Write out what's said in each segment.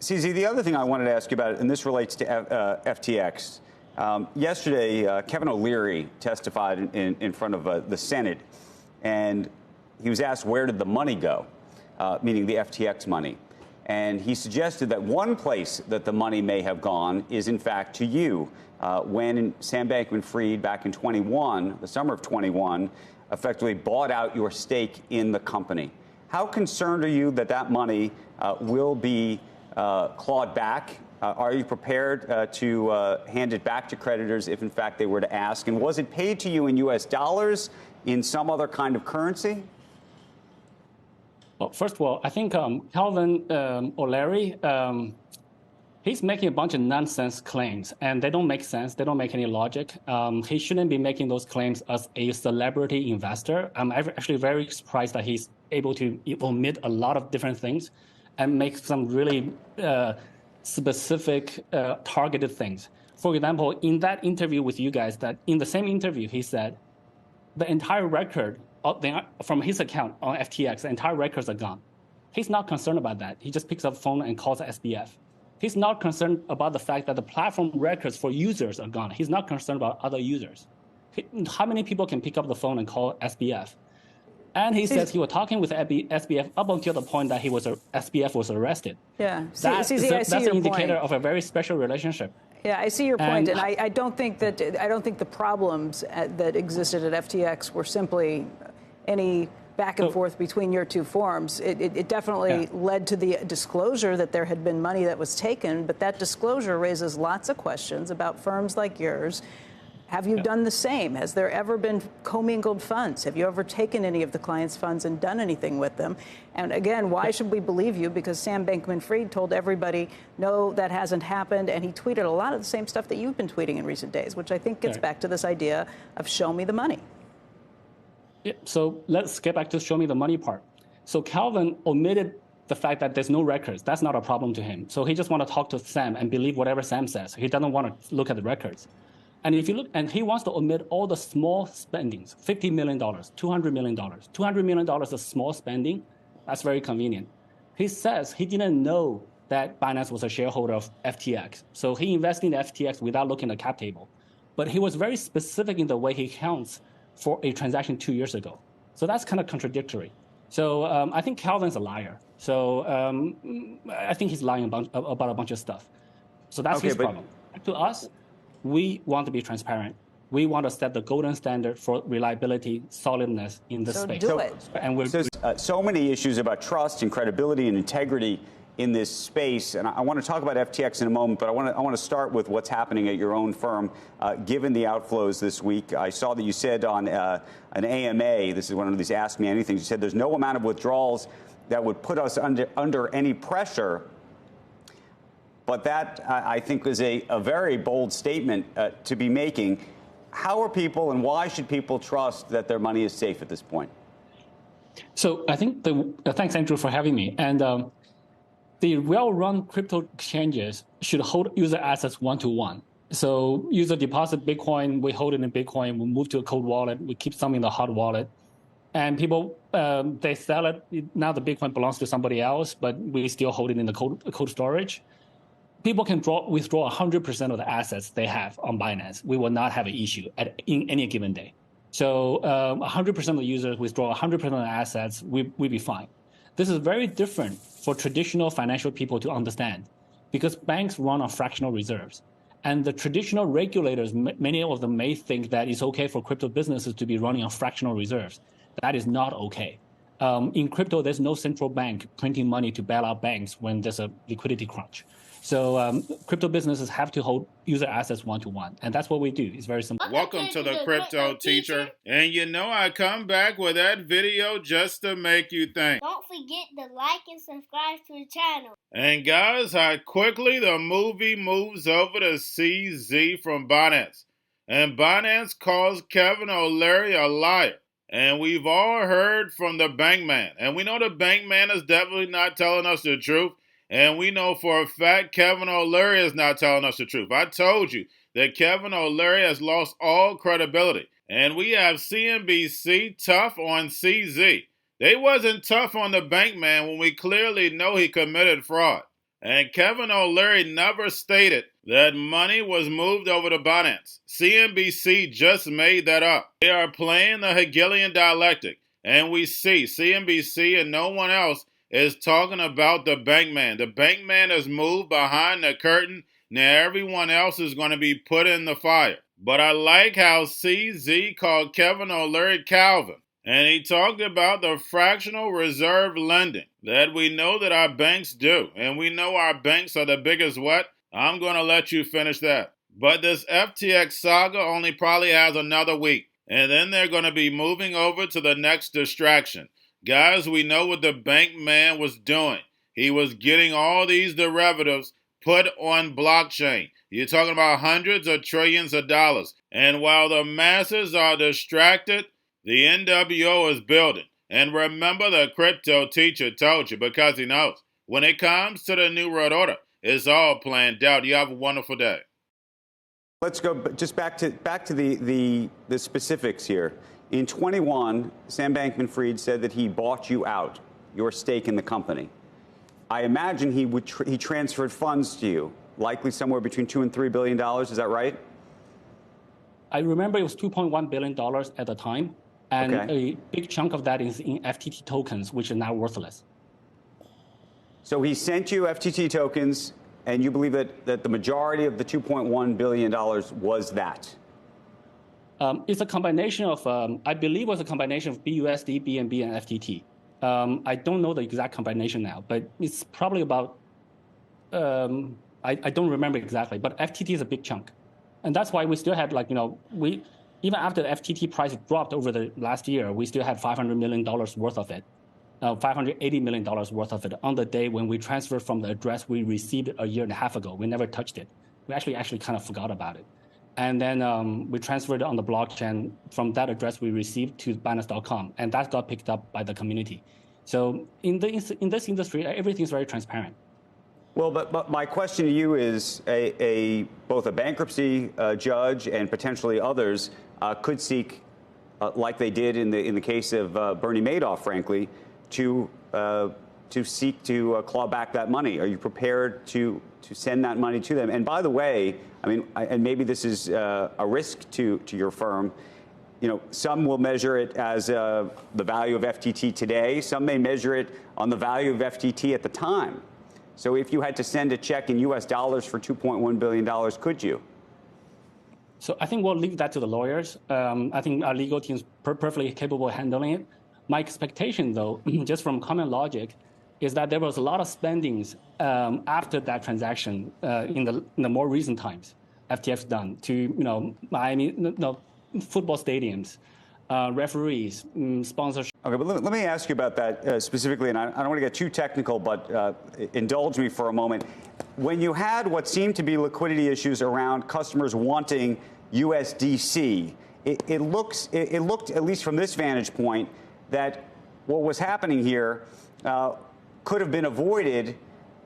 CZ, the other thing I wanted to ask you about, and this relates to FTX. Yesterday, Kevin O'Leary testified in front of the Senate, and he was asked where did the money go, meaning the FTX money. And he suggested that one place that the money may have gone is, in fact, to you. When Sam Bankman-Fried, back in the summer of 21, effectively bought out your stake in the company. How concerned are you that that money will be clawed back? Are you prepared to hand it back to creditors if, in fact, they were to ask? And was it paid to you in U.S. dollars, in some other kind of currency? Well, first of all, I think Calvin O'Leary, he's making a bunch of nonsense claims, and they don't make sense. They don't make any logic. He shouldn't be making those claims as a celebrity investor. I'm actually very surprised that he's able to omit a lot of different things and make some really specific, targeted things. For example, in that interview with you guys, that in the same interview, he said the entire record from his account on FTX, the entire records are gone. He's not concerned about that. He just picks up the phone and calls the SBF. He's not concerned about the fact that the platform records for users are gone. He's not concerned about other users. How many people can pick up the phone and call SBF? And he says he was talking with SBF up until the point that SBF was arrested. Yeah, that's an indicator of a very special relationship. Yeah, I see your point, and I don't think the problems that existed at FTX were simply any back and forth between your two firms. It definitely led to the disclosure that there had been money that was taken, but that disclosure raises lots of questions about firms like yours. Have you done the same? Has there ever been commingled funds? Have you ever taken any of the clients' funds and done anything with them? And again, why should we believe you? Because Sam Bankman-Fried told everybody, no, that hasn't happened. And he tweeted a lot of the same stuff that you've been tweeting in recent days, which I think gets back to this idea of show me the money. Yeah, so let's get back to show me the money part. So Calvin omitted the fact that there's no records. That's not a problem to him. So he just want to talk to Sam and believe whatever Sam says. He doesn't want to look at the records. And if you look, and he wants to omit all the small spendings, $50 million, $200 million. $200 million of small spending, that's very convenient. He says he didn't know that Binance was a shareholder of FTX. So he invested in FTX without looking at the cap table. But he was very specific in the way he counts for a transaction 2 years ago. So that's kind of contradictory. So I think Calvin's a liar. So I think he's lying about a bunch of stuff. So that's his problem. To us, we want to be transparent. We want to set the golden standard for reliability, solidness in this space. Do it. And there's so many issues about trust and credibility and integrity in this space. And I want to talk about FTX in a moment, but I want to start with what's happening at your own firm, given the outflows this week. I saw that you said on an AMA, this is one of these Ask Me Anything, you said there's no amount of withdrawals that would put us under any pressure. But that, I think, is a very bold statement to be making. How are people and why should people trust that their money is safe at this point? So I think thanks, Andrew, for having me. And the well-run crypto exchanges should hold user assets one-to-one. So user deposit Bitcoin, we hold it in Bitcoin, we move to a cold wallet, we keep some in the hot wallet. And people, they sell it. Now the Bitcoin belongs to somebody else, but we still hold it in the cold storage. People can withdraw 100% of the assets they have on Binance. We will not have an issue in any given day. So 100% of the users withdraw 100% of the assets, we'll be fine. This is very different for traditional financial people to understand because banks run on fractional reserves. And the traditional regulators, many of them may think that it's okay for crypto businesses to be running on fractional reserves. That is not okay. In crypto, there's no central bank printing money to bail out banks when there's a liquidity crunch. So crypto businesses have to hold user assets one-to-one, and that's what we do. It's very simple. Welcome to the Crypto Teacher. And you know I come back with that video just to make you think. Don't forget to like and subscribe to the channel. And guys, how quickly the movie moves over to CZ from Binance. And Binance calls Kevin O'Leary a liar. And we've all heard from the bank man. And we know the bank man is definitely not telling us the truth. And we know for a fact Kevin O'Leary is not telling us the truth. I told you that Kevin O'Leary has lost all credibility. And we have CNBC tough on CZ. They wasn't tough on the bank man when we clearly know he committed fraud. And Kevin O'Leary never stated that money was moved over to Binance. CNBC just made that up. They are playing the Hegelian dialectic, and we see CNBC and no one else is talking about the bank man. The bank man is moved behind the curtain. Now everyone else is going to be put in the fire. But I like how CZ called Kevin O'Leary Calvin. And he talked about the fractional reserve lending that we know that our banks do. And we know our banks are the biggest what? I'm going to let you finish that. But this FTX saga only probably has another week. And then they're going to be moving over to the next distraction. Guys, we know what the bank man was doing. He was getting all these derivatives put on blockchain. You're talking about hundreds of trillions of dollars. And while the masses are distracted, the NWO is building. And remember, the crypto teacher told you, because he knows. When it comes to the New World Order, it's all planned out. You have a wonderful day. Let's go just back to the specifics here. In 21, Sam Bankman-Fried said that he bought you out, your stake in the company. I imagine he transferred funds to you, likely somewhere between $2 and $3 billion. Is that right? I remember it was $2.1 billion at the time. And a big chunk of that is in FTT tokens, which are now worthless. So he sent you FTT tokens, and you believe that the majority of the $2.1 billion was that? It's a combination of, I believe it was a combination of BUSD, BNB, and FTT. I don't know the exact combination now, but it's probably about, I don't remember exactly, but FTT is a big chunk. And that's why we still had, even after the FTT price dropped over the last year, we still had $500 million worth of it, $580 million worth of it on the day when we transferred from the address we received a year and a half ago. We never touched it. We actually kind of forgot about it. And then we transferred it on the blockchain from that address we received to Binance.com, and that got picked up by the community. So in this industry, everything's very transparent. Well, but my question to you is, both a bankruptcy judge and potentially others could seek, like they did in the case of Bernie Madoff, frankly, to seek to claw back that money. Are you prepared to send that money to them? And by the way, I mean, and maybe this is a risk to your firm. Some will measure it as the value of FTT today. Some may measure it on the value of FTT at the time. So if you had to send a check in U.S. dollars for $2.1 billion, could you? So I think we'll leave that to the lawyers. I think our legal team is perfectly capable of handling it. My expectation, though, just from common logic, is that there was a lot of spendings after that transaction in the more recent times FTX done to Miami, football stadiums, referees, sponsorship. Okay, but let me ask you about that specifically, and I don't want to get too technical, but indulge me for a moment. When you had what seemed to be liquidity issues around customers wanting USDC, it looked, at least from this vantage point, that what was happening here could have been avoided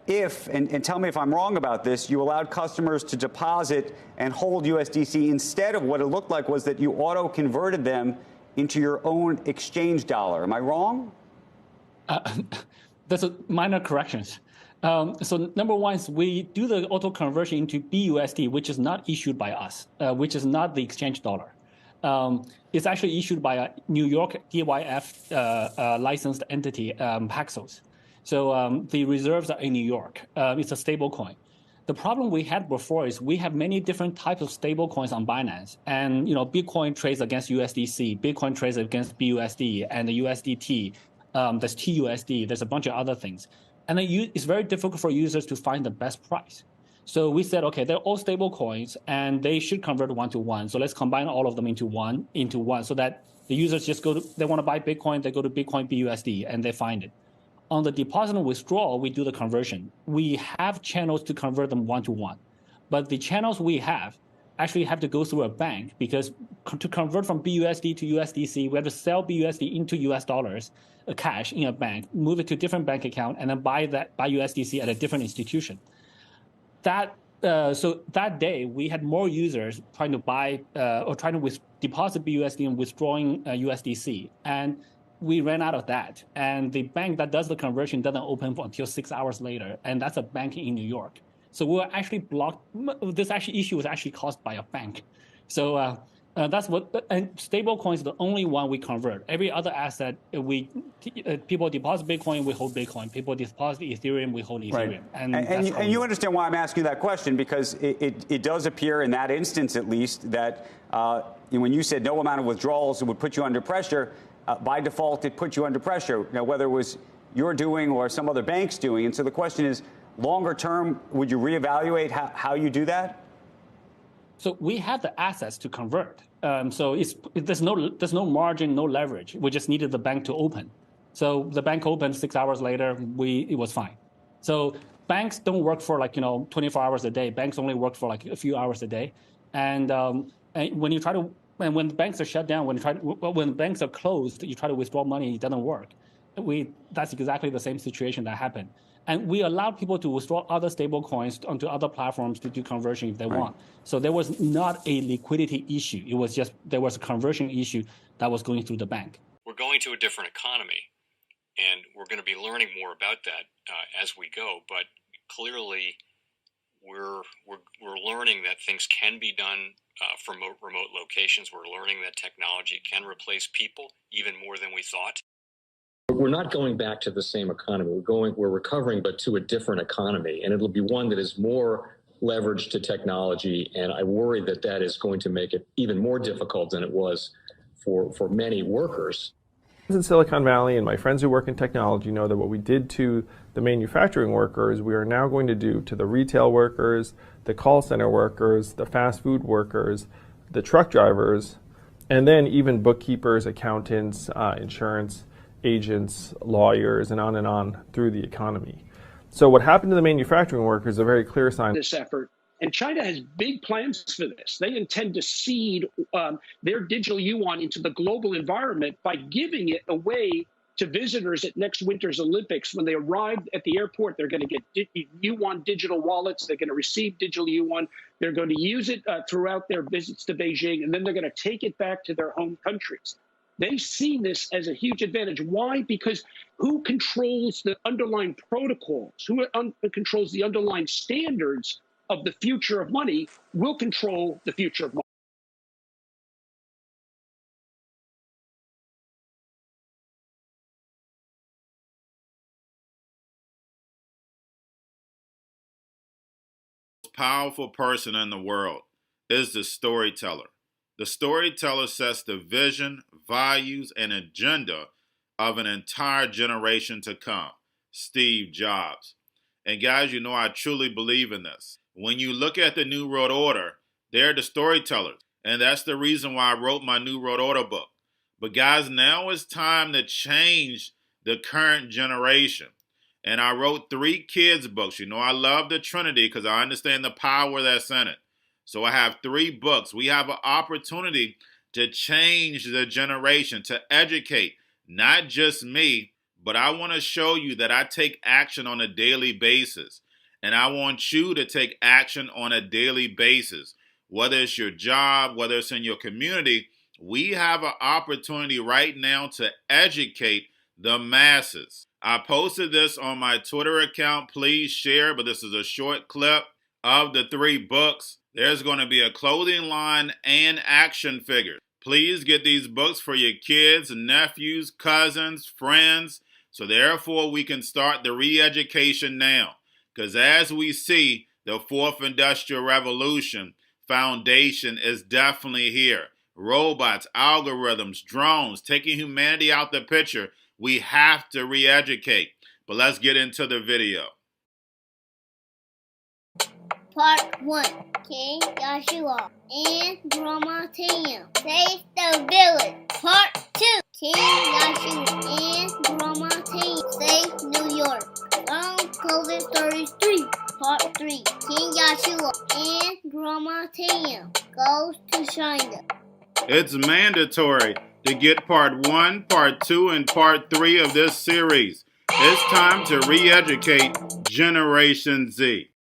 if, and tell me if I'm wrong about this, you allowed customers to deposit and hold USDC instead of what it looked like was that you auto-converted them into your own exchange dollar. Am I wrong? There's minor corrections. So number one is we do the auto conversion into BUSD, which is not issued by us, which is not the exchange dollar. It's actually issued by a New York DYF licensed entity, Paxos. So the reserves are in New York. It's a stable coin. The problem we had before is we have many different types of stable coins on Binance. And Bitcoin trades against USDC, Bitcoin trades against BUSD, and the USDT, there's TUSD, there's a bunch of other things. And then it's very difficult for users to find the best price. So we said, okay, they're all stable coins and they should convert 1-to-1. So let's combine all of them into one so that the users just they want to buy Bitcoin, they go to Bitcoin BUSD and they find it. On the deposit and withdrawal, we do the conversion. We have channels to convert them 1-to-1. But the channels we have actually have to go through a bank because to convert from BUSD to USDC, we have to sell BUSD into US dollars, cash in a bank, move it to a different bank account, and then buy USDC at a different institution. So that day, we had more users trying to buy or trying to deposit BUSD and withdrawing USDC. And we ran out of that. And the bank that does the conversion doesn't open until 6 hours later. And that's a bank in New York. So we were actually blocked. This issue was actually caused by a bank. So that's what, and stable coins is the only one we convert. Every other asset, people deposit Bitcoin, we hold Bitcoin. People deposit Ethereum, we hold Ethereum. Right. And you understand why I'm asking that question, because it does appear in that instance, at least, that when you said no amount of withdrawals would put you under pressure, by default, it put you under pressure, whether it was you're doing or some other bank's doing. And so the question is, longer term, would you reevaluate how you do that? So we have the assets to convert. So there's no margin, no leverage. We just needed the bank to open. So the bank opened 6 hours later. It was fine. So banks don't work for 24 hours a day. Banks only work for a few hours a day. And when you try to, and when banks are shut down, when banks are closed, you try to withdraw money, it doesn't work. That's exactly the same situation that happened. And we allowed people to withdraw other stable coins onto other platforms to do conversion if they want. So there was not a liquidity issue. It was just there was a conversion issue that was going through the bank. We're going to a different economy, and we're going to be learning more about that as we go. But clearly, we're learning that things can be done from remote locations. We're learning that technology can replace people even more than we thought. We're not going back to the same economy. We're recovering, but to a different economy, and it'll be one that is more leveraged to technology. And I worry that that is going to make it even more difficult than it was for many workers. In Silicon Valley, and my friends who work in technology know that what we did to the manufacturing workers, we are now going to do to the retail workers, the call center workers, the fast food workers, the truck drivers, and then even bookkeepers, accountants, insurance agents, lawyers, and on through the economy. So what happened to the manufacturing workers is a very clear sign. This effort, and China has big plans for this. They intend to seed their digital yuan into the global environment by giving it away to visitors at next winter's Olympics. When they arrive at the airport, they're going to get yuan digital wallets. They're going to receive digital yuan. They're going to use it throughout their visits to Beijing, and then they're going to take it back to their home countries. They see this as a huge advantage. Why? Because who controls the underlying protocols, who controls the underlying standards of the future of money will control the future of money. The most powerful person in the world is the storyteller. The storyteller sets the vision, values, and agenda of an entire generation to come. Steve Jobs. And guys, you know I truly believe in this. When you look at the New World Order, they're the storytellers. And that's the reason why I wrote my New World Order book. But guys, now it's time to change the current generation. And I wrote 3 kids' books. You know I love the Trinity because I understand the power that's in it. So I have 3 books. We have an opportunity to change the generation, to educate, not just me, but I want to show you that I take action on a daily basis. And I want you to take action on a daily basis. Whether it's your job, whether it's in your community, we have an opportunity right now to educate the masses. I posted this on my Twitter account. Please share, but this is a short clip of the 3 books. There's going to be a clothing line and action figures. Please get these books for your kids, nephews, cousins, friends, so therefore we can start the re-education now. Because as we see, the 4th Industrial Revolution foundation is definitely here. Robots, algorithms, drones, taking humanity out the picture. We have to re-educate. But let's get into the video. Part 1. King Joshua and Grandma Tam save the village. Part 2. King Joshua and Grandma Tam save New York from COVID-33. Part 3. King Joshua and Grandma Tam goes to China. It's mandatory to get part 1, part 2, and part 3 of this series. It's time to re-educate Generation Z.